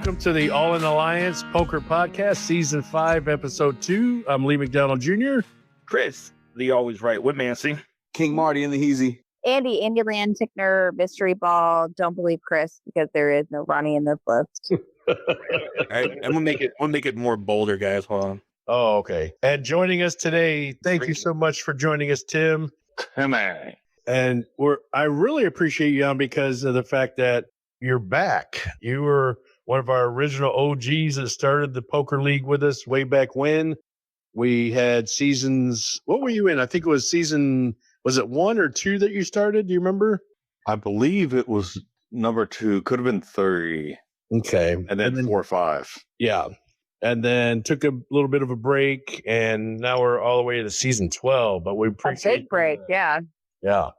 Welcome to the All in Alliance Poker Podcast, Season 5, Episode 2. I'm Lee McDonald Jr. Chris, the always right with Mancy. King Marty and the Heezy. Andi, Andyland, Tickner, Mystery Ball. Don't believe Chris because there is no Ronnie in this list. I'm gonna make it more bolder, guys. Hold on. Oh, okay. And joining us today, thank you so much for joining us, Tim. Come on. And I really appreciate you on because of the fact that you're back. You were one of our original OGs that started the poker league with us way back when. We had seasons. What were you in? I think it was was it 1 or 2 that you started? Do you remember? I believe it was number 2. Could have been 3. Okay. And then 4 or 5. Yeah. And then took a little bit of a break, and now we're all the way to season 12. But we appreciate a big break, yeah. Yeah.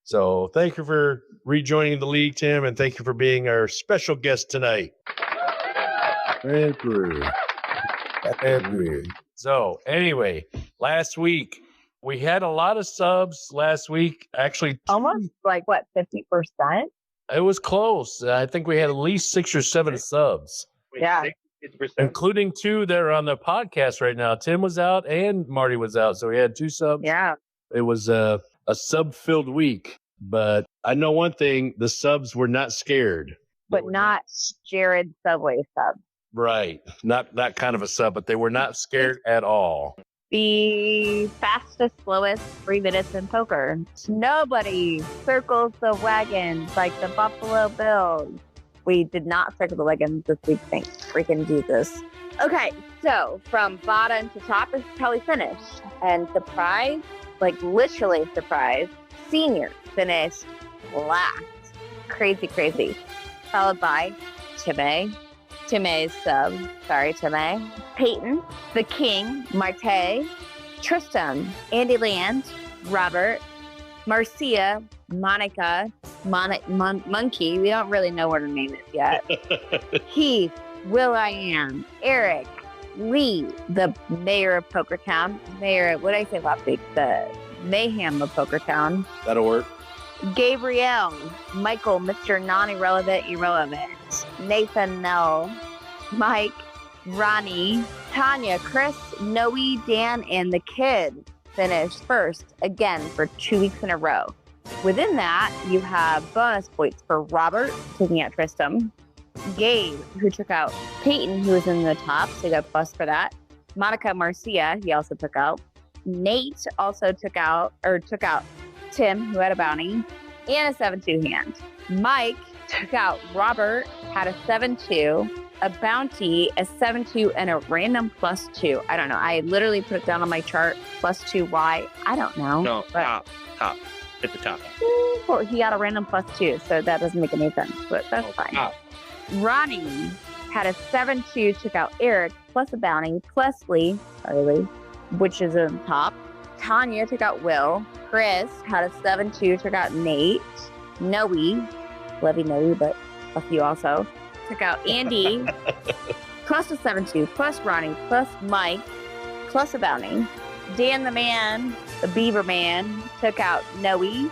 So thank you for rejoining the league, Tim, and thank you for being our special guest tonight. Thank you. So anyway, last week we had a lot of subs last week. Actually, almost like what, 50%? It was close. I think we had at least 6 or 7 subs. Yeah. Including 2 that are on the podcast right now. Tim was out and Marty was out. So we had 2 subs. Yeah. It was a sub-filled week. But I know one thing, the subs were not scared. But not Jared Subway sub. Right. Not that kind of a sub, but they were not scared at all. The fastest, slowest 3 minutes in poker. Nobody circles the wagons like the Buffalo Bills. We did not circle the wagons this week, thank freaking Jesus. Okay, so from bottom to top, this is how we finished. And surprise, like literally surprise, Senior finished last. Crazy, crazy. Followed by Timmy's sub. Sorry, Timmy. Peyton, the King, Marte, Tristan, Andy Land, Robert, Marcia, Monica, Monkey. We don't really know what her name is yet. Heath, Will.i.am, Eric, Lee, the mayor of Pokertown. Mayor, what did I say last week? The mayhem of Pokertown. That'll work. Gabrielle, Michael, Mr. Non-Irrelevant, Irrelevant, Nathan, No, Mike, Ronnie, Tanya, Chris, Noe, Dan, and the kid finished first again for 2 weeks in a row. Within that, you have bonus points for Robert, taking out Tristan, Gabe, who took out Peyton, who was in the top, so you got plus for that. Monica Marcia, he also took out. Nate also took out Tim, who had a bounty, and a 7-2 hand. Mike took out Robert, had a 7-2, a bounty, a 7-2, and a random +2. I don't know. I literally put it down on my chart. +2. Why? I don't know. No, top. At the top. He got a random +2, so that doesn't make any sense, but that's fine. Top. Ronnie had a 7-2, took out Eric, plus a bounty, plus Lee, which is in top. Tanya took out Will. Chris had a 7-2, took out Nate. Noe, Levy Noe, but a few also. Took out Andy, plus a 7-2, plus Ronnie, plus Mike, plus a bounty. Dan the Man, the Beaver Man, took out Noe,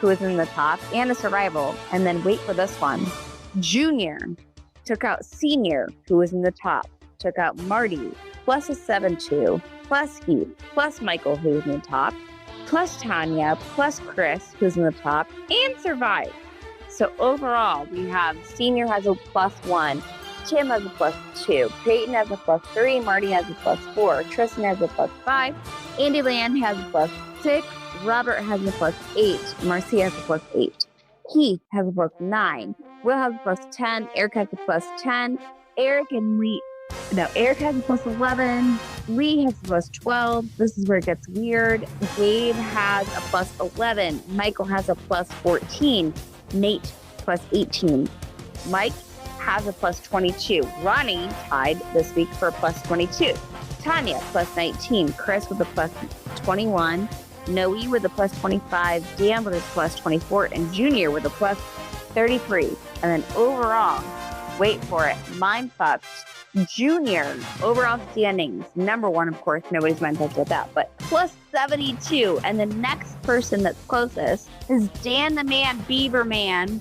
who was in the top, and a survival. And then wait for this one. Junior took out Senior, who was in the top. Took out Marty, plus a 7-2, plus Heath, plus Michael, who was in the top, plus Tanya, plus Chris, who's in the top, and survived. So overall, we have Senior has a +1, Tim has a +2, Peyton has a +3, Marty has a +4, Tristan has a +5, Andy Land has a +6, Robert has a +8, Marcia has a +8, Heath has a +9, Will has a +10, Eric has a +10, Eric has a +11, Lee has a +12. This is where it gets weird. Gabe has a +11. Michael has a +14. Nate +18. Mike has a +22. Ronnie tied this week for a +22. Tanya +19. Chris with a +21. Noe with a +25. Dan with a +24. And Junior with a +33. And then overall, wait for it, mind-fucked. Junior overall standings, number 1, of course, nobody's mind fucked with that, but +72. And the next person that's closest is Dan the Man, Beaver Man,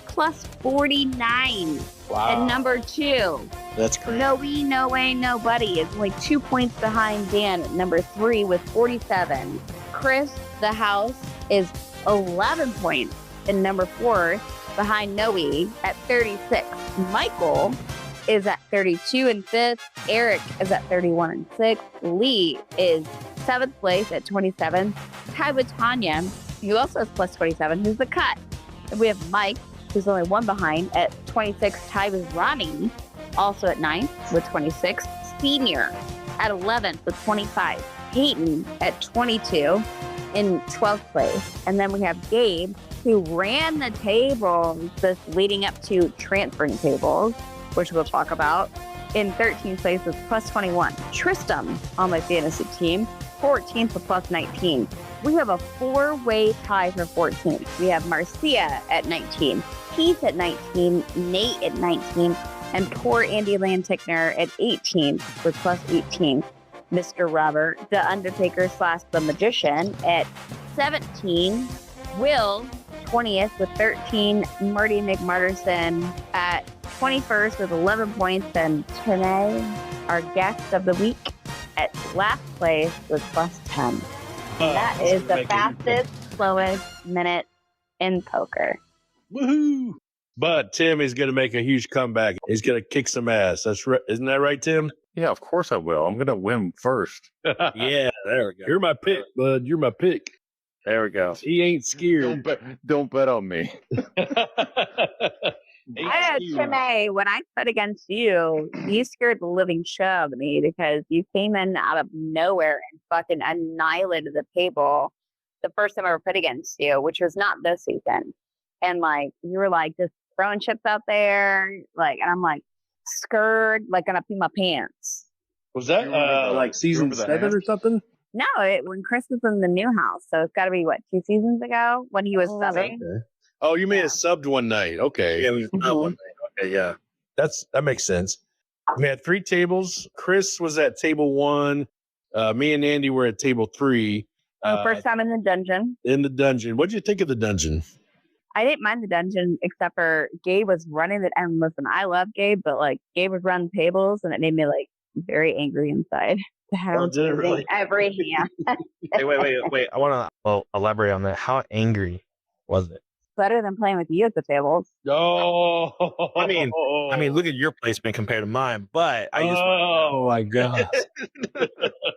+49. Wow. And number 2, That's great. No Way, Nobody is only 2 points behind Dan at number 3 with 47. Chris, the house, is 11 points in number 4 behind Noe at 36. Michael is at 32 and 5th. Eric is at 31 and 6th. Lee is 7th place at 27. Tied with Tanya, who also has plus 27, who's the cut. And we have Mike, who's only 1 behind at 26. Tied with Ronnie, also at 9th with 26. Senior at 11th with 25. Peyton at 22 in 12th place. And then we have Gabe, who ran the tables this leading up to transferring tables, which we'll talk about, in 13th place with plus 21. Tristam on my fantasy team, 14th with plus 19. We have a 4-way tie for 14th. We have Marcia at 19, Keith at 19, Nate at 19, and poor Andy Lantickner at 18 with plus 18. Mr. Robert, the Undertaker / the Magician, at 17. Will, 20th with 13. Marty McMarterson at 21st with 11 points. And Tanae, our guest of the week, at last place with plus 10. That is the fastest, slowest minute in poker. Woohoo! But Tim is going to make a huge comeback. He's going to kick some ass. That's right. Isn't that right, Tim? Yeah, of course I will. I'm going to win first. Yeah, there we go. You're my pick, bud. You're my pick. There we go. He ain't scared. Don't bet on me. Tanae, when I put against you, you scared the living shit out of me because you came in out of nowhere and fucking annihilated the table the first time I ever put against you, which was not this season. And like, you were like just throwing chips out there, like, and I'm like scared, like gonna pee my pants. Was that like season 7 or something? No, when Chris was in the new house, so it's got to be what, 2 seasons ago when he was subbing. Okay. Oh, you may have subbed one night. Okay. Yeah, we subbed one night. Okay, yeah. That makes sense. We had 3 tables. Chris was at table 1. Me and Andy were at table 3. First time in the dungeon. In the dungeon. What'd you think of the dungeon? I didn't mind the dungeon except for Gabe was running it. And listen, I love Gabe, but like Gabe would run tables and it made me like very angry inside. Oh, did it really? Every hand. Hey, wait. I want to elaborate on that. How angry was it? Better than playing with you at the tables. Oh, I mean, look at your placement compared to mine. But I just oh my god,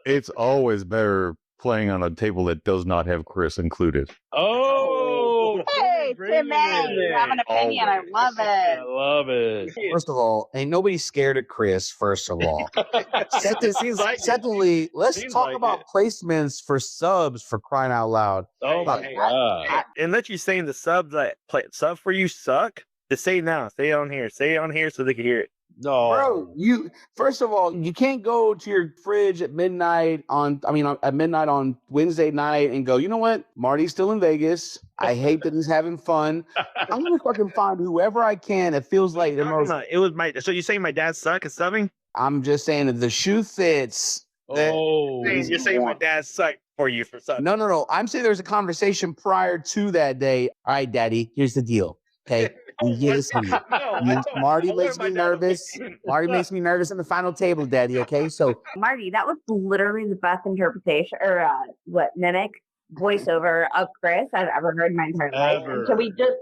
It's always better playing on a table that does not have Chris included. oh, Hey, Tim, you have an opinion. I love I it. love it. First of all, ain't nobody scared of Chris, first of all. Secondly, let's Seems talk like about it. placements for subs for crying out loud. Oh my Hey, god. unless you're saying the subs that play sub for you suck, just say it now. Say it on here so they can hear it. No, Bro, you first of all, you can't go to your fridge at midnight on Wednesday night and go, you know what? Marty's still in Vegas. I hate that he's having fun. I'm gonna fucking find whoever I can. It feels like the most. It was my. So you're saying my dad suck at subbing? I'm just saying that the shoe fits. Oh, You're saying my dad sucked for you for subbing. No. I'm saying there's a conversation prior to that day. All right, Daddy, here's the deal. Okay. Marty makes me nervous. Marty makes me nervous in the final table, Daddy. Okay. So Marty, that was literally the best interpretation or mimic voiceover of Chris I've ever heard in my entire life. Ever. And so we just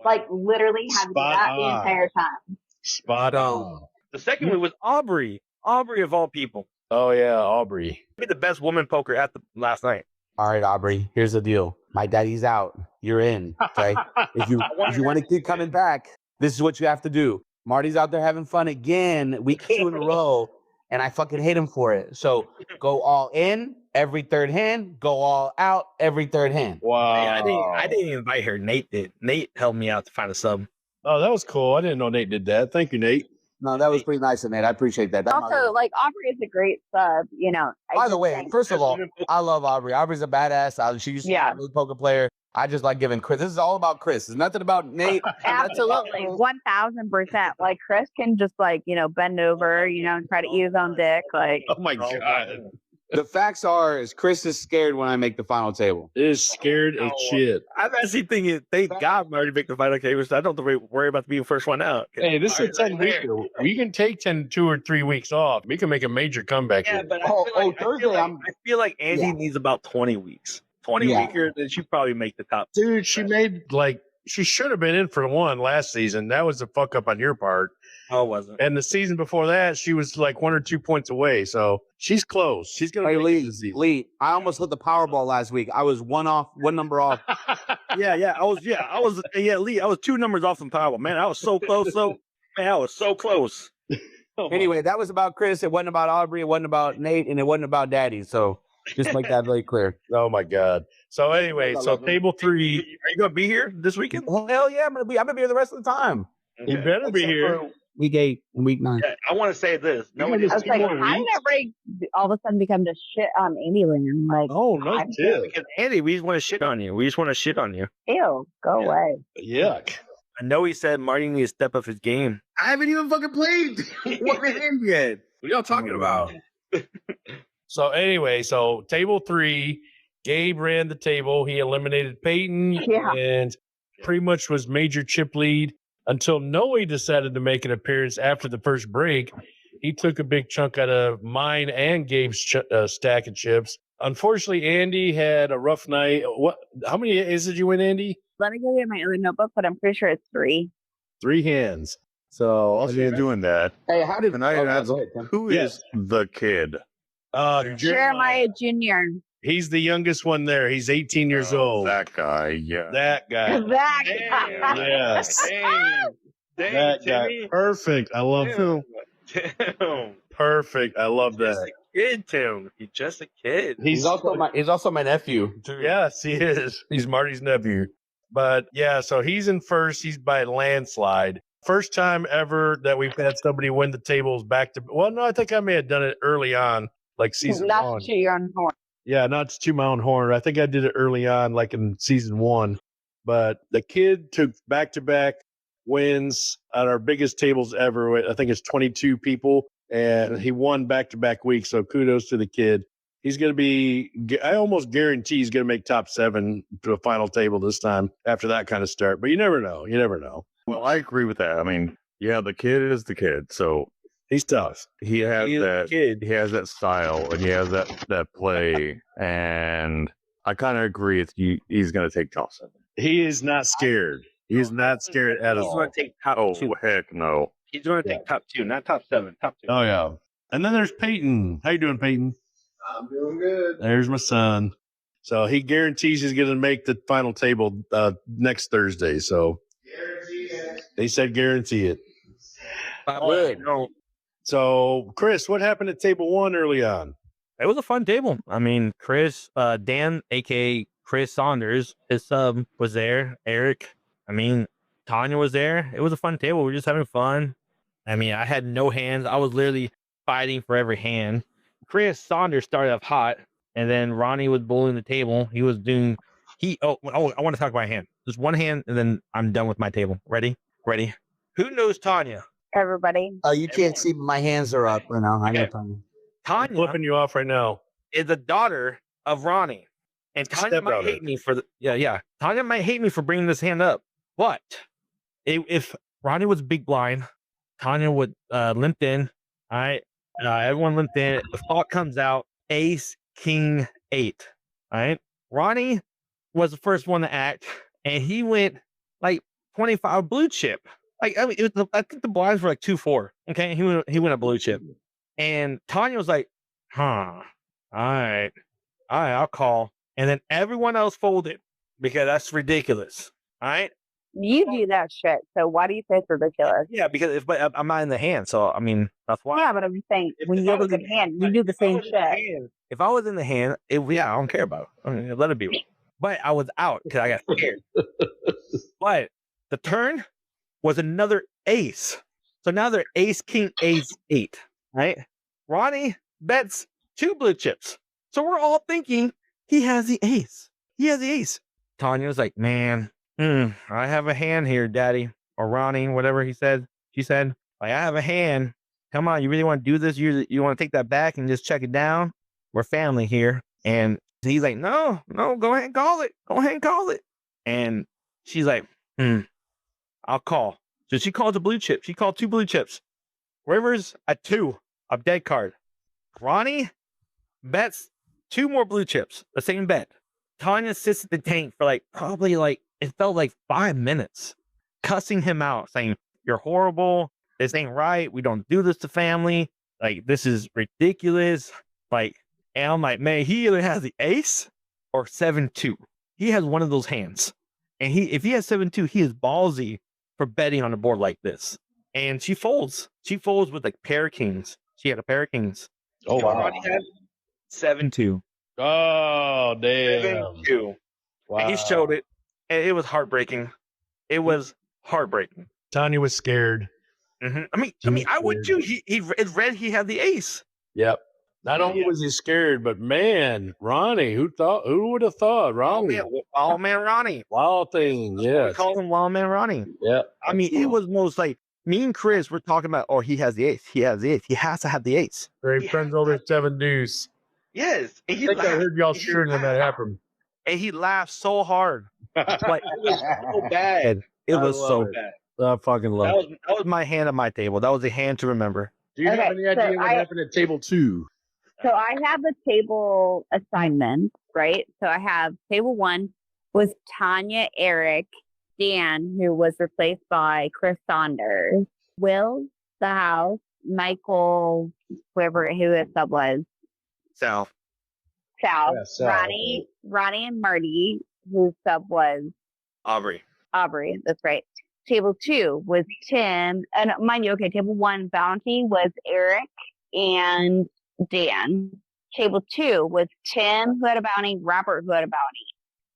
like literally had to do Spot that the on. entire time. spot on. The second one was Aubrey. Aubrey of all people. Oh yeah, Aubrey. Be the best woman poker at the last night. all right, Aubrey, here's the deal. My daddy's out. You're in. Okay. If you want to keep coming back, this is what you have to do. Marty's out there having fun again, week 2 in a row, and I fucking hate him for it. So go all in every third hand, go all out every third hand. Wow. Hey, I didn't invite her. Nate did. Nate helped me out to find a sub. Oh, that was cool. I didn't know Nate did that. Thank you, Nate. No, that was pretty nice of Nate. I appreciate that. Also, like Aubrey is a great sub, you know. By the way, first of all, I love Aubrey. Aubrey's a badass. She used to be a good poker player. I just like giving Chris. This is all about Chris. It's nothing about Nate. Absolutely, 1000%. Like Chris can just like bend over, and try to eat his own dick. Like, Oh my god. The facts are, is Chris is scared when I make the final table. Is scared as shit. I'm actually thinking, thank God Marty make the final table, so I don't have to worry about being the first one out. Hey, this is a 10-weeker. We can take 2 or 3 weeks off. We can make a major comeback. Yeah, here. but Thursday, I feel like Andy Yeah. needs about 20 weeks. 20 weeker, then she probably make the top. Dude, she made she should have been in for one last season. That was a fuck up on your part. Oh, it wasn't. And the season before that, she was like 1 or 2 points away. So she's close. She's gonna Hey, make it Lee, this season. Lee, I almost hit the Powerball last week. I was one number off. Lee, I was 2 numbers off from Powerball. Man, I was so close. I was so close. Anyway, that was about Chris. It wasn't about Aubrey. It wasn't about Nate, and it wasn't about Daddy. So just make that very clear. Oh my God. So anyway, so table 3. Are you gonna be here this weekend? Hell yeah, I'm gonna be here the rest of the time. You better be here. Week 8 and week 9. Yeah, I want to say this. No, I was like, how did everybody all of a sudden become to shit on Andyland? Like, Oh no, too. because Andy, we just want to shit on you. We just want to shit on you. ew, go away. Yuck. I know he said Marty needs to step up his game. I haven't even fucking played one hand yet. What y'all talking about? So anyway, so table 3, Gabe ran the table. He eliminated Peyton Yeah. and pretty much was major chip lead until Noe decided to make an appearance after the first break. He took a big chunk out of mine and Gabe's stack of chips. Unfortunately, Andy had a rough night. How many A's did you win, Andy? Let me go get my other notebook, but I'm pretty sure it's 3. 3 hands. So While you're doing that, Hey, how did? can I ask, who is Yes. the kid? Jeremiah Jr. He's the youngest one there. He's 18 years old. That guy, yeah. That guy. That Yes. That guy. Perfect. I love him. Damn. Perfect. I love Just that. a kid, Tim. He's just a kid. He's also my nephew. Too. Yes, he is. He's Marty's nephew. But yeah, so he's in first. He's by a landslide. First time ever that we've had somebody win the tables back to. Well, no, I think I may have done it early on, like season Not 1. to your own horn. Yeah, not to toot my own horn. I think I did it early on, like in season 1. But the kid took back-to-back wins on our biggest tables ever. I think it's 22 people, and he won back-to-back weeks. So kudos to the kid. He's going to be, I almost guarantee he's going to make top 7 to a final table this time after that kind of start. But you never know. You never know. Well, I agree with that. I mean, yeah, the kid is the kid. So He's tough. he has He's a that kid. he has that style and he has that play. And I kind of agree with you. He's going to take top 7. He is not scared. He's not scared at He's all. going to take top Oh, 2. heck no. He's going to take top 2, not top 7. Top 2. Oh, yeah. And then there's Peyton. How you doing, Peyton? I'm doing good. There's my son. So he guarantees he's going to make the final table next Thursday. So they said guarantee it. Good. No, So, Chris, what happened at table 1 early on? it was a fun table. I mean, Chris, Dan, aka Chris Saunders, his sub was there. Eric, I mean, Tanya was there. It was a fun table. We were just having fun. I mean, I had no hands. I was literally fighting for every hand. Chris Saunders started off hot, and then Ronnie was bullying the table. He was doing. I want to talk about a hand. Just one hand, and then I'm done with my table. Ready? Who knows Tanya? Everybody. You can't see, but my hands are up right now. I know, Tony. I'm Tanya flipping you off right now. is the daughter of Ronnie, and Tanya might Stepdaughter. hate me for Tanya might hate me for bringing this hand up, but if Ronnie was big blind, Tanya would limp in. All right, everyone limped in. The thought comes out: Ace, King, 8. All right, Ronnie was the first one to act, and he went like 25 blue chip. Like I mean, I think the blinds were like 2-4. Okay, he went a blue chip, and Tanya was like, "Huh, all right, I'll call." And then everyone else folded because that's ridiculous. All right. You do that shit. So why do you say it's ridiculous? Yeah, because but I'm not in the hand, so I mean that's why. Yeah, but I'm just saying, when If you I have a was good in- hand, you do the if I same was in the shit. hand- If I was in the hand, I don't care about it. I mean, let it be. But I was out because I got scared. But the turn was another ace. So now they're ace, king, ace, 8. Right? Ronnie bets 2 blue chips. So we're all thinking he has the ace. He has the ace. Tanya was like, man, I have a hand here, Daddy. Or Ronnie, whatever he said. She said, like, I have a hand. Come on, you really want to do this? You want to take that back and just check it down? We're family here. And he's like, no, go ahead and call it. Go ahead and call it. And she's like, I'll call. So she called the blue chip. She called 2 blue chips. Rivers at 2, a dead card. Ronnie bets 2 more blue chips, the same bet. Tanya sits at the tank for probably it felt like 5 minutes, cussing him out, saying, you're horrible. This ain't right. We don't do this to family. This is ridiculous. And I'm like, man, he either has the ace or 7-2. He has one of those hands. And if he has 7-2, he is ballsy for betting on a board like this. And she folds. She folds with pair of kings. She had a pair of kings. Oh, wow. Ronnie had 7-2. Oh, damn. 7-2. Wow. And he showed it. And it was heartbreaking. It was heartbreaking. Tanya was scared. I mean, I would too. He read he had the ace. Yep. Not only was he scared, but man, Ronnie, who would have thought? Ronnie. Wild man Ronnie. Wild thing, yeah. We call him Wild man Ronnie. Yeah. I mean, it was most me and Chris were talking about, he has the ace. He has the ace. He has to have the ace. Great friends over 7 deuce. Yes. And I think I heard y'all cheering when that happened. And he laughed so hard. It was so bad. It was so bad. I fucking love it. That was my hand at my table. That was a hand to remember. Do you have any idea what happened at table 2? So I have a table assignment, right? So I have table 1 was Tanya, Eric, Dan, who was replaced by Chris Saunders, Will, the house, Michael, who his sub was. South. Yeah, Sal. Ronnie and Marty, whose sub was Aubrey. That's right. Table 2 was Tim, and mind you, table 1 bounty was Eric and Dan. Table 2 was Tim, who had a bounty, Robert, who had a bounty,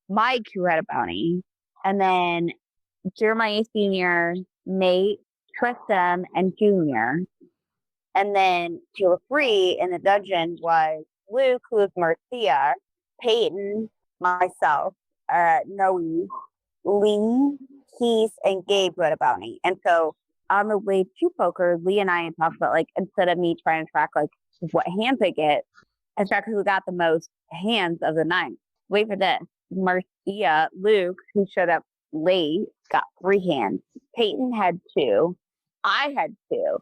Mike, who had a bounty, and then Jeremiah Sr., Nate, Tristan, and Junior. And then table 3 in the dungeon was Luke, who was Marcia, Peyton, myself, Noe, Lee, Keith, and Gabe, who had a bounty. And so on the way to poker, Lee and I talked about instead of me trying to track what hands I get, I track who got the most hands of the night. Wait for this. Marcia, Luke, who showed up late, got 3 hands. Peyton had 2. I had 2.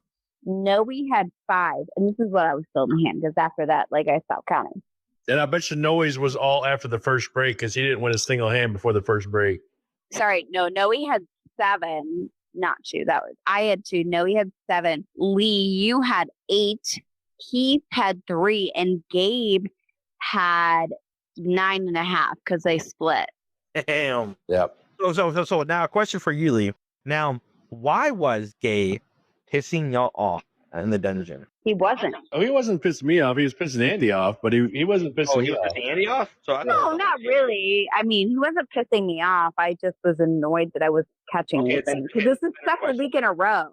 Noe had 5. And this is what I was still in the hand because after that, I stopped counting. And I bet you Noe's was all after the first break because he didn't win a single hand before the first break. Sorry, no, Noe had 7, not 2. I had 2. Noe had 7. Lee, you had 8. Keith had 3, and Gabe had 9.5 because they split. Damn. Yep. So now a question for you, Lee. Now, why was Gabe pissing y'all off in the dungeon? He wasn't. Oh, he wasn't pissing me off. He was pissing Andy off, but he wasn't pissing me off. Pissing Andy off? No, not really. I mean, he wasn't pissing me off. I just was annoyed that I was catching it. Because this is second week in a row.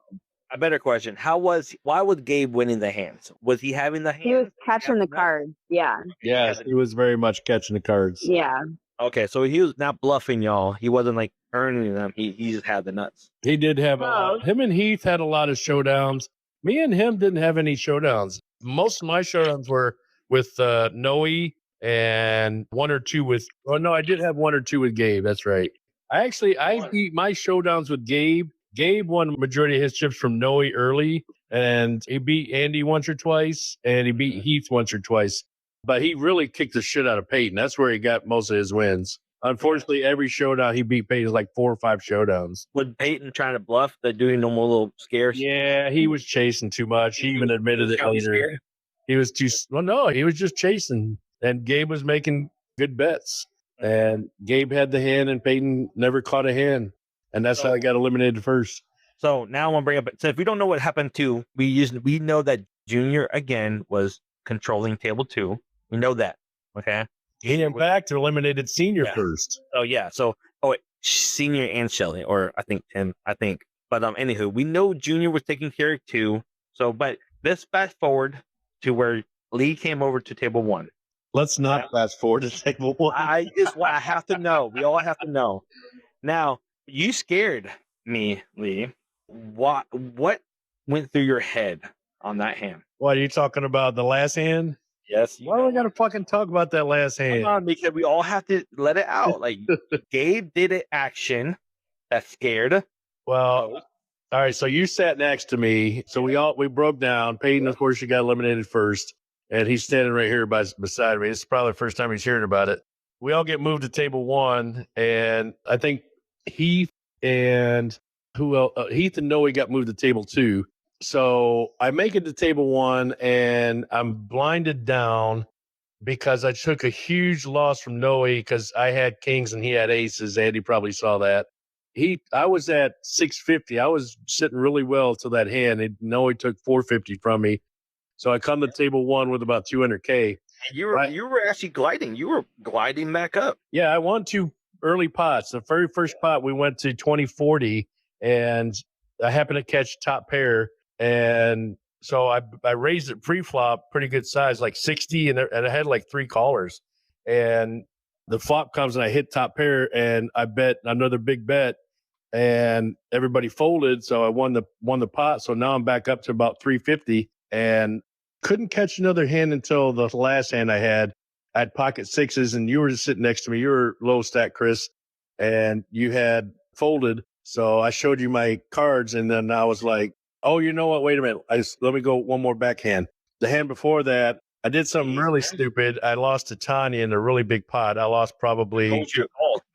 A better question. Why was Gabe winning the hands? Was he having the hands? He was catching the cards. Yeah. Yes, he was very much catching the cards. Yeah. Okay, so he was not bluffing y'all. He wasn't earning them. He just had the nuts. He did have a lot. Him and Heath had a lot of showdowns. Me and him didn't have any showdowns. Most of my showdowns were with Noe and 1 or 2 with. Oh no, I did have 1 or 2 with Gabe. That's right. I beat my showdowns with Gabe. Gabe won majority of his chips from Noe early, and he beat Andy once or twice, and he beat Heath once or twice. But he really kicked the shit out of Peyton. That's where he got most of his wins. Unfortunately, every showdown he beat Peyton 4 or 5 showdowns. Was Peyton trying to bluff? Doing no more little scares? Yeah, he was chasing too much. He even admitted it later. He was too. Well, no, he was just chasing, and Gabe was making good bets. And Gabe had the hand, and Peyton never caught a hand. And that's how I got eliminated first. So now I'm gonna bring up. So if we don't know what happened to, we know that Junior again was controlling table 2. We know that. Okay. He in fact eliminated Senior first. Oh yeah. So Senior and Shelly, or I think Tim. But anywho, we know Junior was taking care of 2. So, but let's fast forward to where Lee came over to table 1. Let's not fast forward to table 1. I have to know. We all have to know. Now, you scared me, Lee. What went through your head on that hand? What are you talking about? The last hand? Yes. Why do we got to fucking talk about that last hand? Come on, because we all have to let it out. Like Gabe did an action that scared. Well, all right. So you sat next to me. So we broke down. Peyton, of course, you got eliminated first, and he's standing right here beside me. It's probably the first time he's hearing about it. We all get moved to table 1, and I think Heath and who else? Heath and Noe got moved to table 2. So I make it to table 1, and I'm blinded down because I took a huge loss from Noe because I had kings and he had aces. Andy probably saw that. I was at 650. I was sitting really well till that hand. Noe took 450 from me. So I come to table 1 with about 200K. You were actually gliding. You were gliding back up. Yeah, I won 2 early pots. The very first pot we went to 2040, and I happened to catch top pair. And so I raised it pre-flop, pretty good size, like 60, and I had like 3 callers. And the flop comes and I hit top pair, and I bet another big bet, and everybody folded. So I won the pot. So now I'm back up to about 350, and couldn't catch another hand until the last hand I had. I had pocket sixes, and you were just sitting next to me. You were low stack, Chris, and you had folded. So I showed you my cards, and then I was like, oh, you know what? Wait a minute. Let me go one more backhand. The hand before that, I did something really stupid. I lost to Tanya in a really big pot. I lost probably.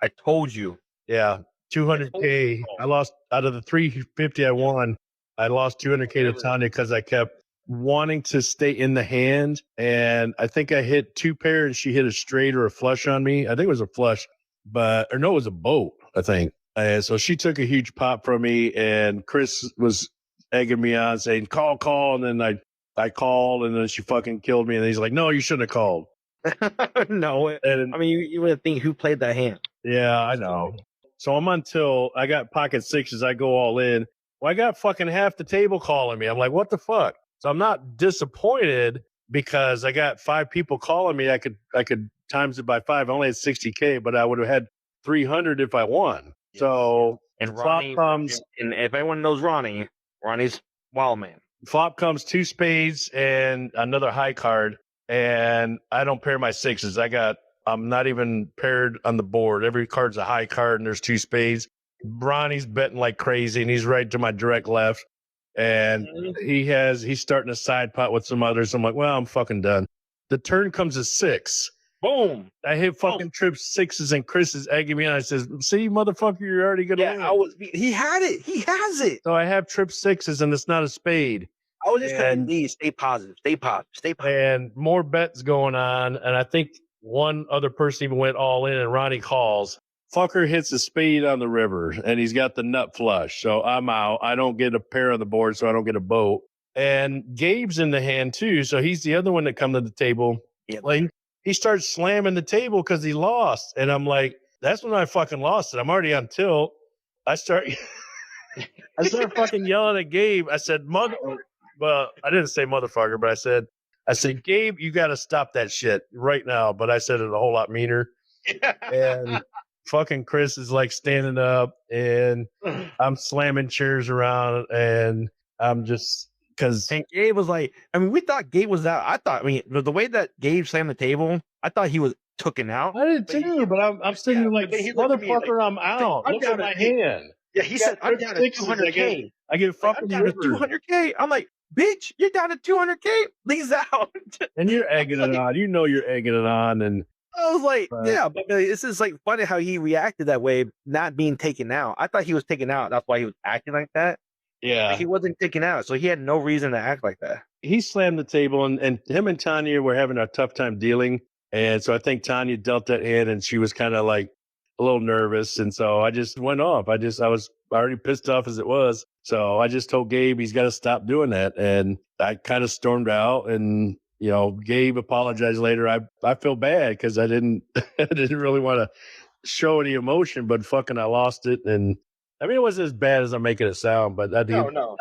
I told you. Yeah, 200K. I lost out of the 350 I won. I lost 200K to Tanya because I kept wanting to stay in the hand. And I think I hit 2 pair and she hit a straight or a flush on me. I think it was a flush, it was a boat, I think. And so she took a huge pot from me, and Chris was egging me on saying, call. And then I called, and then she fucking killed me. And he's like, no, you shouldn't have called. No. And, I mean, you would think who played that hand. Yeah, I know. So I'm until I got pocket sixes. I go all in. Well, I got fucking half the table calling me. I'm like, what the fuck? So I'm not disappointed because I got 5 people calling me. I could times it by 5. I only had 60K, but I would have had 300 if I won. Yes. So and Ronnie comes, and if anyone knows Ronnie's wild man. Flop comes 2 spades and another high card, and I don't pair my sixes. I'm not even paired on the board. Every card's a high card, and there's 2 spades. Ronnie's betting like crazy, and he's right to my direct left. And he's starting a side pot with some others. I'm like, well, I'm fucking done. The turn comes to 6. Boom. I hit fucking trip 6s, and Chris is egging me on. I says, see, motherfucker, you're already going to win. He had it. He has it. So I have trip 6s, and it's not a spade. I was just going to stay positive. And more bets going on. And I think one other person even went all in, and Ronnie calls. Fucker hits a spade on the river, and he's got the nut flush. So I'm out. I don't get a pair on the board, so I don't get a boat. And Gabe's in the hand, too. So he's the other one that come to the table. Yep. Like, he starts slamming the table because he lost. And I'm like, that's when I fucking lost it. I'm already on tilt. I start fucking yelling at Gabe. I said, well, I didn't say motherfucker, but I said, Gabe, you got to stop that shit right now. But I said it a whole lot meaner. And fucking Chris is like standing up, and I'm slamming chairs around, and I'm just because. And Gabe was like, I mean, we thought Gabe was out. The way that Gabe slammed the table, I thought he was taken out. I did too, but I'm sitting here like, motherfucker, I'm out. Look at my hand. Yeah, he said, I'm down to 200K. I get fucking down to 200K. I'm like, bitch, you're down to 200K. Lee's out. And you're egging it on. You know you're egging it on. And I was like, yeah, but this is like funny how he reacted that way, not being taken out. I thought he was taken out. That's why he was acting like that. Yeah. Like he wasn't taken out, so he had no reason to act like that. He slammed the table, and him and Tanya were having a tough time dealing. And so I think Tanya dealt that hand, and she was kind of like a little nervous. And so I just went off. I was already pissed off as it was. So I just told Gabe he's got to stop doing that. And I kind of stormed out, and Gabe apologized later. I feel bad because I didn't really want to show any emotion, but fucking I lost it. And I mean, it wasn't as bad as I'm making it sound, but I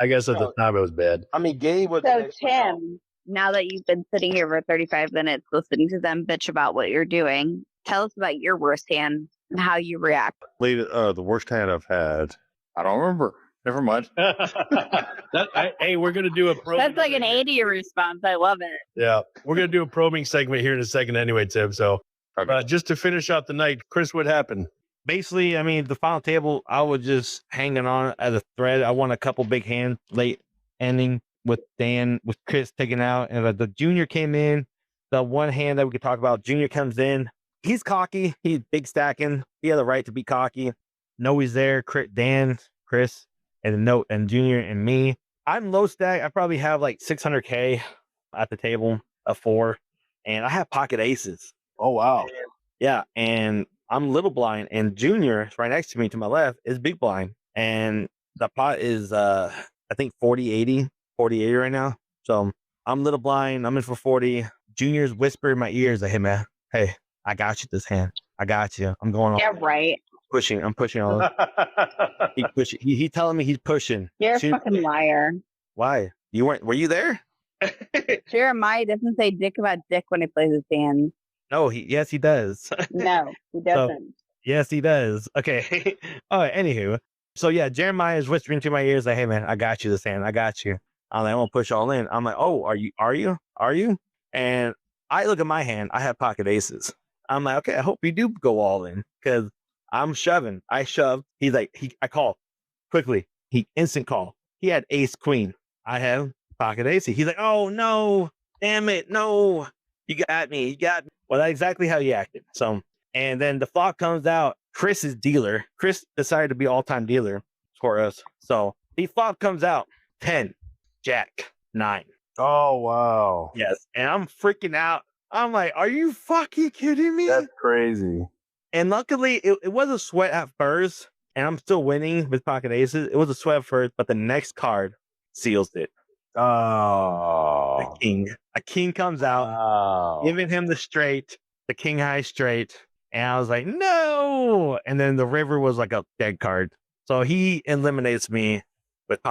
guess at the time it was bad. I mean, Gabe was. So Tim, now that you've been sitting here for 35 minutes listening to them bitch about what you're doing, tell us about your worst hand and how you react. The worst hand I've had, I don't remember. Never mind. Hey, we're gonna do a probing. That's like an 80 response. I love it. Yeah, we're gonna do a probing segment here in a second, anyway, Tim. So, just to finish out the night, Chris, what happened? Basically, I mean, the final table, I was just hanging on as a thread. I won a couple big hands late ending with Chris taking out, and the junior came in. The one hand that we could talk about, junior comes in. He's cocky. He's big stacking. He had the right to be cocky. Know he's there. Dan, Chris, and junior and me. I'm low stack. I probably have like 600K at the table of 4, and I have pocket aces. Oh wow! Yeah, and I'm little blind, and junior right next to me to my left is big blind, and the pot is I think 40-80 right now. So I'm little blind. I'm in for 40. Junior's whisper in my ears like, hey man, hey, I got you this hand. I got you. I'm going on. Yeah, right. I'm pushing all. He telling me he's pushing. You're a fucking liar. Why? Were you there? Jeremiah doesn't say dick about dick when he plays his hands. No, yes he does. No, he doesn't. Yes, he does. Okay. Anywho. So yeah, Jeremiah is whispering to my ears like, hey man, I got you this hand. I got you. I'm like, I'm gonna push all in. I'm like, oh, are you? And I look at my hand, I have pocket aces. I'm like, okay, I hope you do go all in because I'm shoving. I shoved. He's like, I call quickly. He instant call. He had ace queen. I have pocket ace. He's like, oh no, damn it, no. You got me. Well, that's exactly how he acted. So, and then the flop comes out. Chris's dealer. Chris decided to be all-time dealer for us. So the flop comes out 10, Jack, 9. Oh wow! Yes, and I'm freaking out. I'm like, are you fucking kidding me? That's crazy. And luckily, it was a sweat at first, and I'm still winning with pocket aces. It was a sweat at first, but the next card seals it. Oh, a king comes out, giving him the straight, the king high straight, and I was like, no. And then the river was like a dead card, so he eliminates me with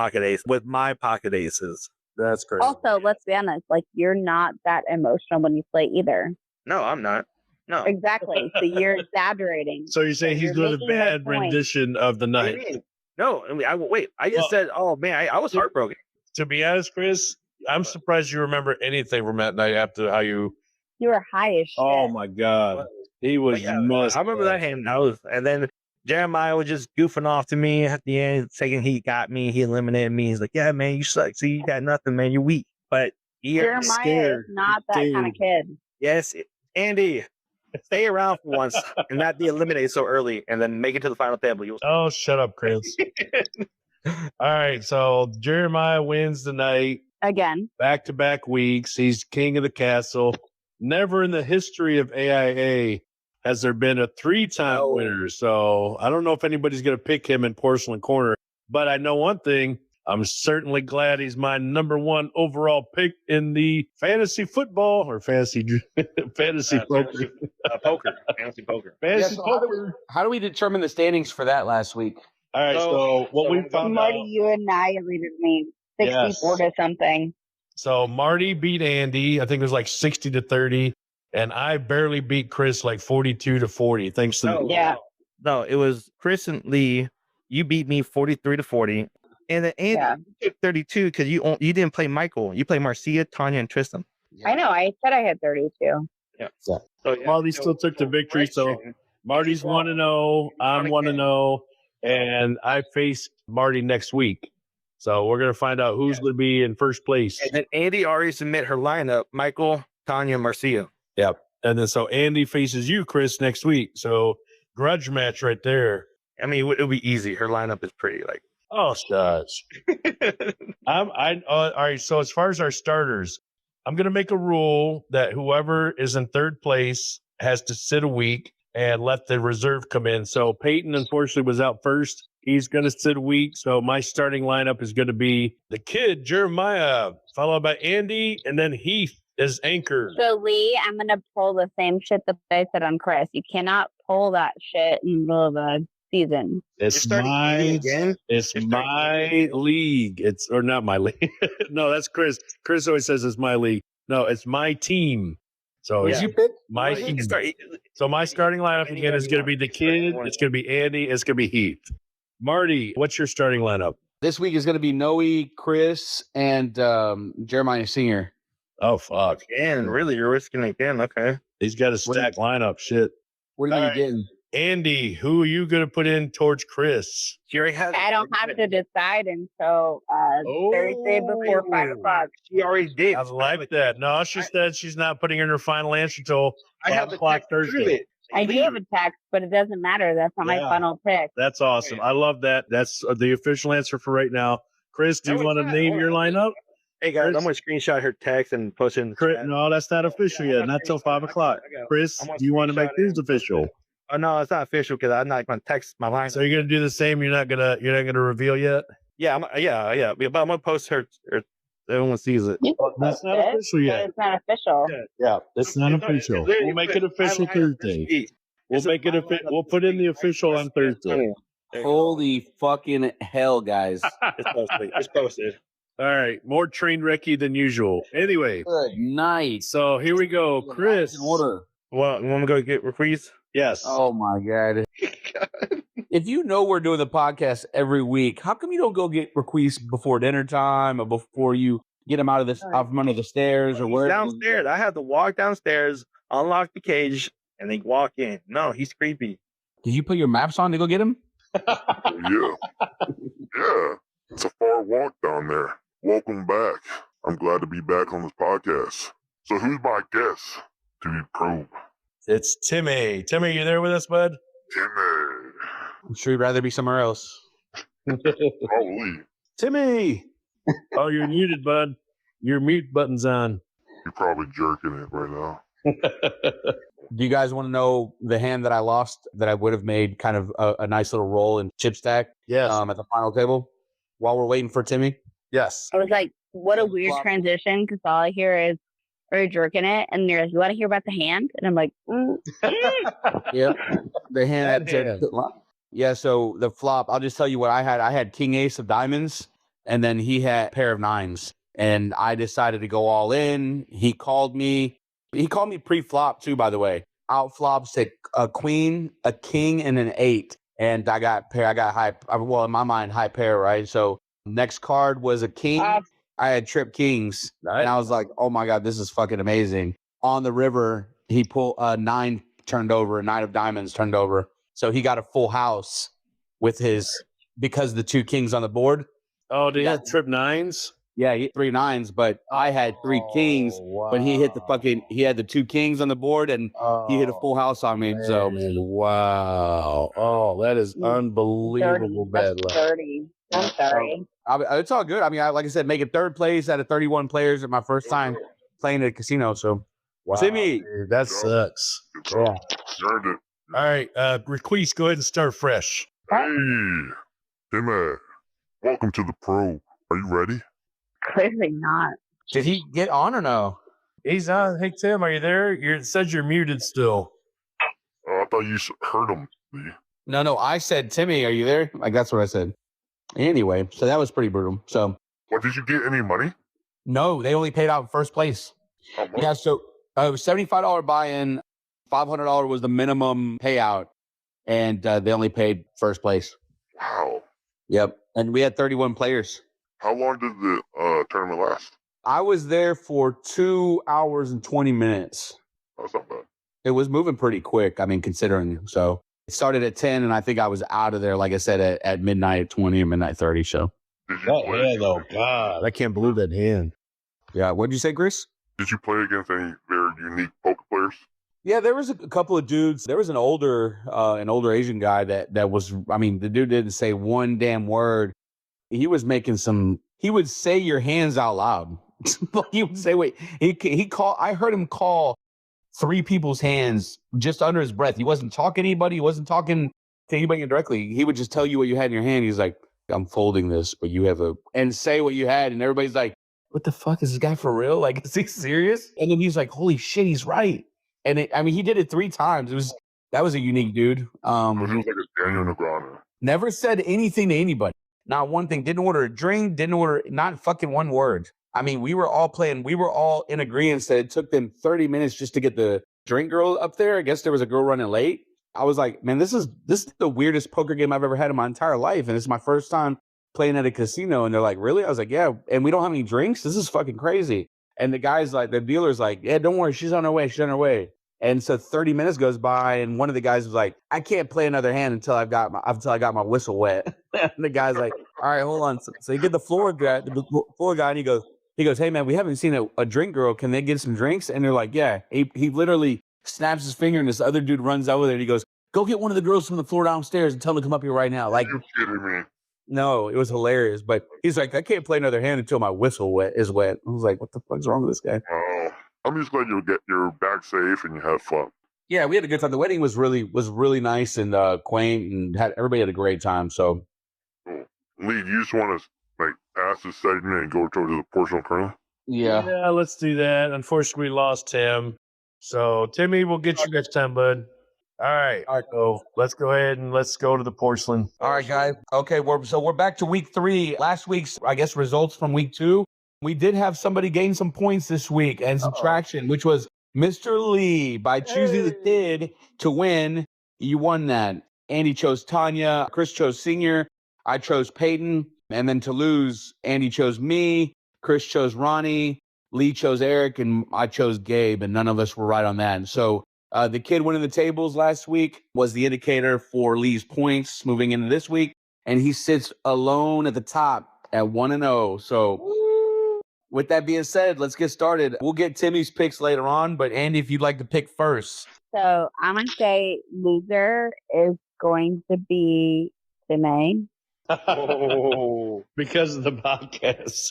my pocket aces. That's crazy. Also, let's be honest, like you're not that emotional when you play either. No, I'm not. No. Exactly. So you're exaggerating. So you're saying he's doing a bad rendition of the night? No, I mean, I just said, oh man, I was heartbroken. To be honest, Chris, I'm surprised you remember anything from that night after how you were high as shit. Oh my God. He was I remember that hand. And then Jeremiah was just goofing off to me at the end, saying he got me, he eliminated me. He's like, yeah, man, you suck. See, you got nothing, man. You're weak. But Jeremiah scared. is not that kind of kid. Yes, Andy, stay around for once and not be eliminated so early and then make it to the final table. Oh, shut up, Chris. All right, so Jeremiah wins the night. Again. Back-to-back weeks. He's king of the castle. Never in the history of AIA has there been a 3-time winner. So I don't know if anybody's going to pick him in Porcelain Corner. But I know one thing. I'm certainly glad he's my number 1 overall pick in the fantasy football or fantasy poker. Fantasy poker. Fantasy poker. How do we determine the standings for that last week? All right, so what we found Marty, out. you annihilated me 64 to something. So Marty beat Andy. I think it was like 60-30. And I barely beat Chris like 42-40. Thanks to No, it was Chris and Lee. You beat me 43-40. And then Andy took 32 because you didn't play Michael. You played Marcia, Tanya, and Tristan. I know. I said I had 32. Yeah. So Marty still took the victory. So Marty's 1-0. I'm 1-0. And I face Marty next week. So we're going to find out who's going to be in first place. And then Andy already submitted her lineup. Michael, Tanya, Marcia. Yep. And then so Andy faces you, Chris, next week. So grudge match right there. I mean, it'll be easy. Her lineup is pretty like. Oh, shucks. All right. So as far as our starters, I'm going to make a rule that whoever is in third place has to sit a week and let the reserve come in. So Peyton, unfortunately, was out first. He's going to sit a week. So my starting lineup is going to be the kid, Jeremiah, followed by Andy, and then Heath is anchor. So Lee, I'm going to pull the same shit that I said on Chris. You cannot pull that shit in the middle of a season. It's my league. It's or not my league. No, that's Chris. Chris always says it's my league. No, it's my team. So you pick my team. So my starting lineup again is going to be the kid. It's going to be Andy. It's going to be Heath. Marty, what's your starting lineup? This week is going to be Noe, Chris, and Jeremiah Senior. Oh, fuck. And really, you're risking again. Okay. He's got a stack lineup. Shit. What are you getting? Andy, who are you going to put in towards Chris? She already has. I don't have to decide until Thursday before 5 o'clock. She already did. I like that. No, it's just that she's not putting in her final answer till 5 o'clock Thursday. I do have a text, but it doesn't matter. That's not my final pick. That's awesome. I love that. That's the official answer for right now. Chris, do you want to name your lineup? Hey guys, I'm gonna screenshot her text and post it in the Chris, chat. no, that's not official yet. Not till 5 o'clock. Chris, do you want to make this official? Oh no, it's not official because I'm not gonna text my line. So you're gonna do the same. You're not gonna reveal yet. Yeah, yeah. But I'm gonna post her. Everyone sees it. That's not official yet. It's not official. Yeah, it's not official. We'll make it official Thursday. We'll make it. We'll put in the official on Thursday. Holy fucking hell, guys! It's posted. It's posted. All right, more train wrecky than usual. Anyway, Good night. so here we go, Chris. Water. Well, you want me to go get Requeeze? Yes. Oh my god! If you know we're doing the podcast every week, how come you don't go get Requise before dinner time or before you get him out of from under the stairs or where? Downstairs. I had to walk downstairs, unlock the cage, and then walk in. No, he's creepy. Did you put your maps on to go get him? Yeah. Yeah. It's a far walk down there. Welcome back. I'm glad to be back on this podcast. So who's my guest to be probe? It's Timmy. Timmy, you there with us, bud? Timmy. I'm sure you'd rather be somewhere else. Probably. Timmy. Oh, you're muted, bud. Your mute button's on. You're probably jerking it right now. Do you guys want to know the hand that I lost that I would have made kind of a nice little roll in chip stack Yes. at the final table while we're waiting for Timmy? Yes. I was like, what a weird transition, because all I hear is, are you jerking it? And you're like, you want to hear about the hand? And I'm like, Yeah. The hand. Yeah, so the flop, I'll just tell you what I had. I had king ace of diamonds, and then he had pair of nines. And I decided to go all in. He called me. He called me pre-flop too, by the way. Out flops to a queen, a king, and an 8. And I got pair. I got high. Well, in my mind, high pair, right? So next card was a king. I had trip kings. Nice. And I was like, oh my God, this is fucking amazing. On the river, he pulled a 9 turned over, a 9 of diamonds turned over. So he got a full house with his, because the 2 kings on the board. Oh, did he have trip nines? Yeah, he had 3 9s, but I had 3 kings. Wow. But he hit he had the 2 kings on the board, and he hit a full house on me. So wow. Oh, that is unbelievable bad luck. 30. I'm sorry. it's all good. I mean, like I said, making 3rd place out of 31 players at my first time playing at a casino. So, Wow, Timmy, dude, that sucks. Good job. You earned it. All right, Requise, go ahead and start fresh. Hey, Timmy. Welcome to the probe. Are you ready? Clearly not. did he get on or no? He's on. Hey, Tim, are you there? It says you're muted still. I thought you heard him. No. I said, Timmy, are you there? Like, that's what I said. Anyway, so that was pretty brutal. So, What, did you get any money? no, they only paid out in first place. How much? Yeah, so it was $75 buy-in, $500 was the minimum payout, and they only paid first place. Wow. Yep, and we had 31 players. How long did the tournament last? I was there for 2 hours and 20 minutes. That's not bad. It was moving pretty quick, I mean, considering. So it started at 10, and I think I was out of there, like I said, at midnight at 20 or midnight 30. So, Did you That play? hand, though, God, I can't believe that hand. yeah, what'd you say, Chris? Did you play against any very unique poker players? Yeah, there was a couple of dudes. There was an older Asian guy that was, I mean, the dude didn't say one damn word. He was making he would say your hands out loud. He would say, wait, I heard him call 3 people's hands just under his breath. He wasn't talking to anybody. He wasn't talking to anybody indirectly. He would just tell you what you had in your hand. He's like, I'm folding this, but you have and say what you had. And everybody's like, what the fuck is this guy for real? Like, is he serious? And then he's like, holy shit, he's right. And he did it 3 times. That was a unique dude. It was like a Daniel Negreanu. Never said anything to anybody. Not one thing. Didn't order a drink. Didn't order not fucking one word. I mean, we were all playing. We were all in agreement that it took them 30 minutes just to get the drink girl up there. I guess there was a girl running late. I was like, man, this is the weirdest poker game I've ever had in my entire life. And it's my first time playing at a casino, and they're like, really? I was like, yeah. And we don't have any drinks. This is fucking crazy. And the guy's like, the dealer's like, yeah, don't worry, she's on her way. She's on her way. And so 30 minutes goes by, and one of the guys was like, I can't play another hand until I got my whistle wet. And the guy's like, all right, hold on. So you get the floor guy, and he goes, hey man, we haven't seen a drink girl. Can they get some drinks? And they're like, yeah. He literally snaps his finger, and this other dude runs over there, and he goes, go get one of the girls from the floor downstairs and tell them to come up here right now. Like, You're kidding me. no, it was hilarious. But he's like, I can't play another hand until my whistle is wet. I was like, what the fuck's wrong with this guy? Oh, I'm just glad you're back safe and you had fun. Yeah, we had a good time. The wedding was really nice and quaint, and everybody had a great time. So, Cool. Lee, you just want to like pass this segment and go to the Porcelain Colonel? Yeah, let's do that. Unfortunately, we lost Tim. So, Timmy, we'll get you next time, bud. All right. So let's go ahead and let's go to the Porcelain. all right, guys. Okay, we're back to week 3. Last week's, I guess, results from week 2. We did have somebody gain some points this week and some traction, which was Mr. Lee. By choosing the kid to win, you won that. Andy chose Tanya. Chris chose Senior. I chose Peyton. And then to lose, Andy chose me. Chris chose Ronnie. Lee chose Eric. And I chose Gabe. And none of us were right on that. And so the kid winning the tables last week was the indicator for Lee's points moving into this week. And he sits alone at the top at 1-0. So with that being said, let's get started. We'll get Timmy's picks later on. But Andy, if you'd like to pick first. So I'm going to say loser is going to be Timmy. Oh, because of the podcast.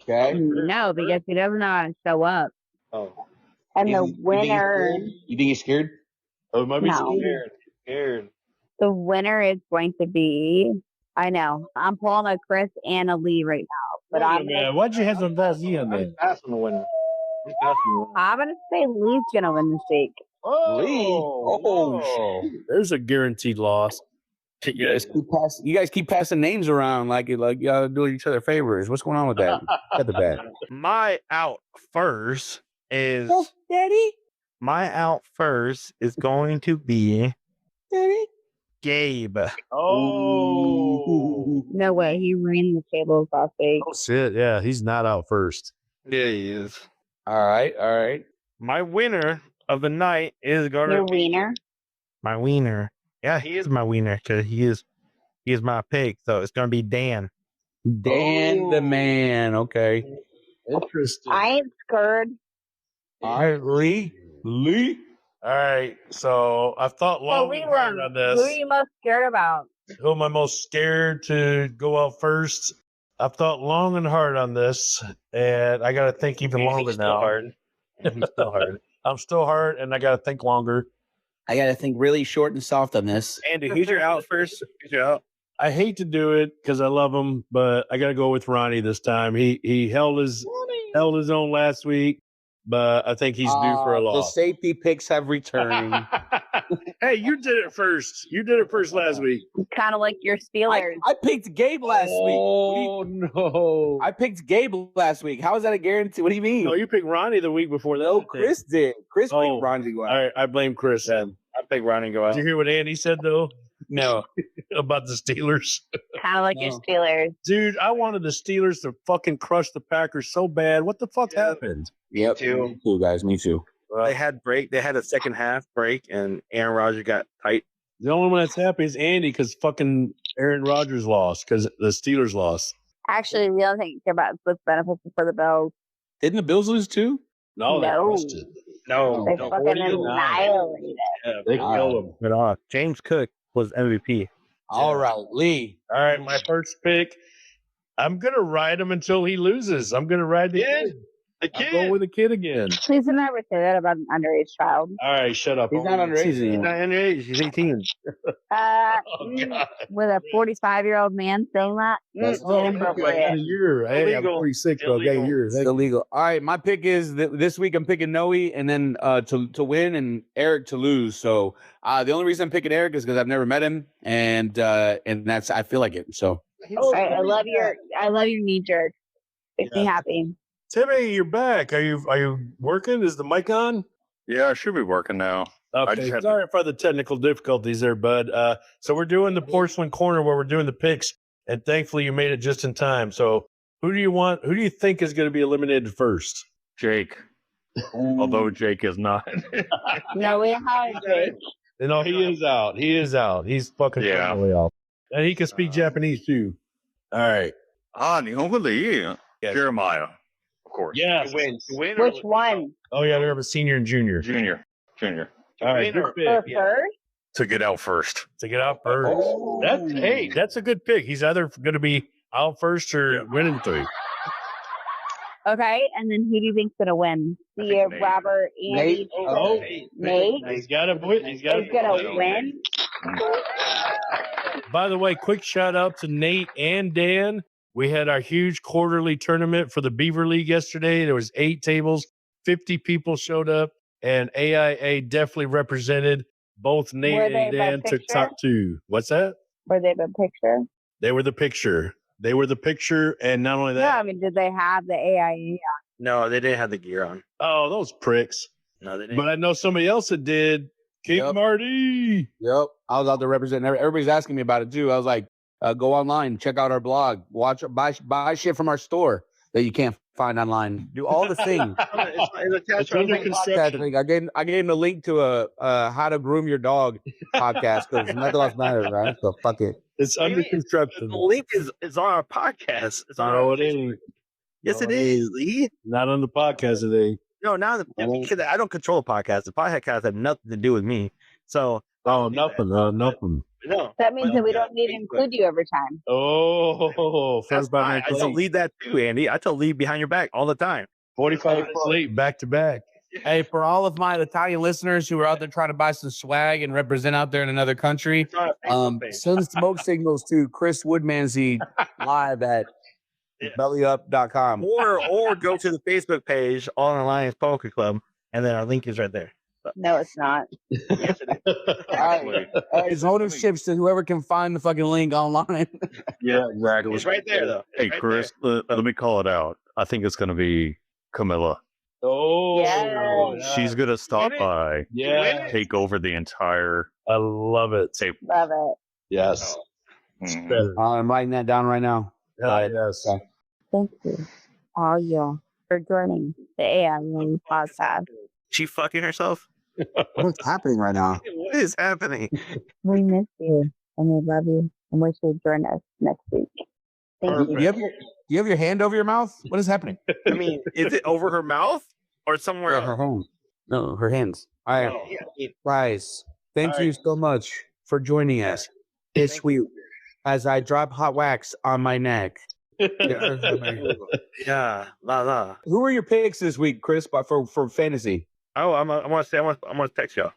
Okay. No, because he doesn't know how to show up. Oh. And the winner, You think he's scared? Oh, it might be No. scared. the winner is going to be, I know, I'm pulling a Chris and a Lee right now, but Why'd you have some Vaseline on there? I'm going to say Lee's going to win this week. Lee? Oh, There's a guaranteed loss. You guys keep passing names around like y'all doing each other favors. What's going on with that? Got the bad. My out first is Daddy. going to be Daddy. Gabe. Oh. No way. He ran the tables last week. Oh, shit. Yeah, he's not out first. Yeah, he is. All right. My winner of the night is going Your to be wiener. my wiener. Yeah, he is my wiener because he is my pig. So it's going to be Dan. Dan the man. Okay. Interesting. I ain't scared. All right, Lee. All right. So I thought long and hard on Who are this. you most scared about? Who am I most scared to go out first? I've thought long and hard on this, and I got to think even longer now. He's still hard. I'm still hard, and I got to think longer. I got to think really short and soft on this. Andy, who's your out first? Who's your out? I hate to do it because I love him, but I got to go with Ronnie this time. He held his own last week, but I think he's due for a The loss. safety picks have returned. Hey, you did it first. You did it first last week. Kind of like your Steelers. I picked Gabe last week. No. I picked Gabe last week. How is that a guarantee? What do you mean? No, you picked Ronnie the week before that. No, Chris did. Chris Oh. picked Ronnie. All right, I blame Chris then. I think Ronnie go out. Did you hear what Andy said though No. about the Steelers? Kind of like your No. Steelers. Dude, I wanted the Steelers to fucking crush the Packers so bad. What the fuck happened? Yep. too. Me too, guys. Me too. They had a second half break, and Aaron Rodgers got tight. The only one that's happy is Andy because fucking Aaron Rodgers lost because the Steelers lost. Actually, the other thing you care about is with benefits for the Bills. Didn't the Bills lose too? No, they No. lost it. No, They no. fucking 49. annihilated. They Wow. killed him. But James Cook was MVP. All right, Lee. All right, my first pick. I'm gonna ride him until he loses. I'm gonna ride the kid. I'm going with the kid again. Please never say that about an underage child. All right, shut up. He's not underage He's anymore. not underage. He's 18. With a 45-year-old man saying that, That's inappropriate. A year. Hey, I'm Illegal. 46, bro. I got a year. It's illegal. All right, my pick is this week I'm picking Noe, and then to win, and Eric to lose. So the only reason I'm picking Eric is because I've never met him, and that's I feel like it. So I love your knee jerk. Makes me happy. Timmy, you're back. Are you working? Is the mic on? Yeah, I should be working now. I Okay, just had to- sorry for the technical difficulties there, bud. So we're doing the porcelain corner where we're doing the picks. and thankfully you made it just in time. So who do you think is going to be eliminated first? Jake. Although Jake is not. No, we have Jake. No, he is out. He's fucking totally out. And he can speak Japanese too. All right. 日本語でいいよ. Jeremiah, of course. Yes. Which one? Oh yeah, they're a senior and junior. Junior. All right, good For pick. first? To get out first. To get out first. That's a good pick. He's either going to be out first or winning 3. Okay, and then who do you think's gonna win? See Nate. Robert, Andy, Nate. He's got to win. He's gonna win. By the way, quick shout out to Nate and Dan. We had our huge quarterly tournament for the Beaver League yesterday. There was 8 tables, 50 people showed up, and AIA definitely represented. Both Nate Were they and the Dan took picture? top 2. What's that? Were they the picture? They were the picture. And not only Yeah, that. I mean, did they have the AIA? No, they didn't have the gear on. Oh, those pricks. No, they didn't. But I know somebody else that did. King Yep. Marty. Yep. I was out there representing. Everybody's asking me about it too. I was like, go online, check out our blog, buy shit from our store that you can't find online. Do all the things. It's under construction. I gave him the link to a how to groom your dog podcast because nothing else matters, right? So fuck it. It's under construction. The link is on our podcast. It's on No, our it ain't. Yes, No, it it is, Lee. Not on the podcast today. No, now because I don't control the podcast. The podcast have nothing to do with me. So Oh, nothing. Nothing. no. That means that we don't need to include you every time. Oh, That's first by fine. I tell Lee that too, Andy. I tell Lee behind your back all the time. 45 late back to back. Hey, for all of my Italian listeners who are out there trying to buy some swag and represent out there in another country, send smoke signals to Chris Woodmansey live at bellyyup.com. Or go to the Facebook page, All Alliance Poker Club, and then our link is right there. No, it's not. His ownerships to whoever can find the fucking link online. Yeah, exactly. It's right there, though. Hey, Right Chris, let me call it out. I think it's going to be Camilla. Oh, Yes. She's going to stop by, Yeah. take over the entire I love it. tape. Love it. Yes. It's better. I'm writing that down right now. Yes. Thank you, all y'all, for joining the AIA podcast. She fucking herself? What's happening right now? What is happening? We miss you and we love you and wish you'd join us next week. Thank you. Do you have your hand over your mouth? What is happening? I mean, is it over her mouth or somewhere Her else? home. No, her hands. All right. Oh, yeah. Guys, thank All you right. so much for joining us this week as I drop hot wax on my neck. Yeah, la. Who are your picks this week, Chris, for fantasy? Oh, I'm gonna text y'all.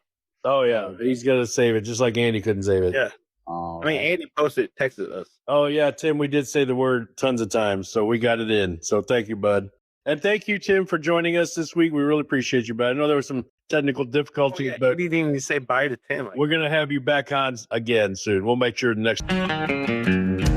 Oh, yeah. He's going to save it just like Andy couldn't save it. Yeah. Oh, I mean, Andy texted us. Oh, yeah. Tim, we did say the word tons of times, so we got it in. So thank you, bud. And thank you, Tim, for joining us this week. We really appreciate you, bud. I know there were some technical difficulties, You but didn't even say bye to Tim. we're going to have you back on again soon. We'll make sure the next.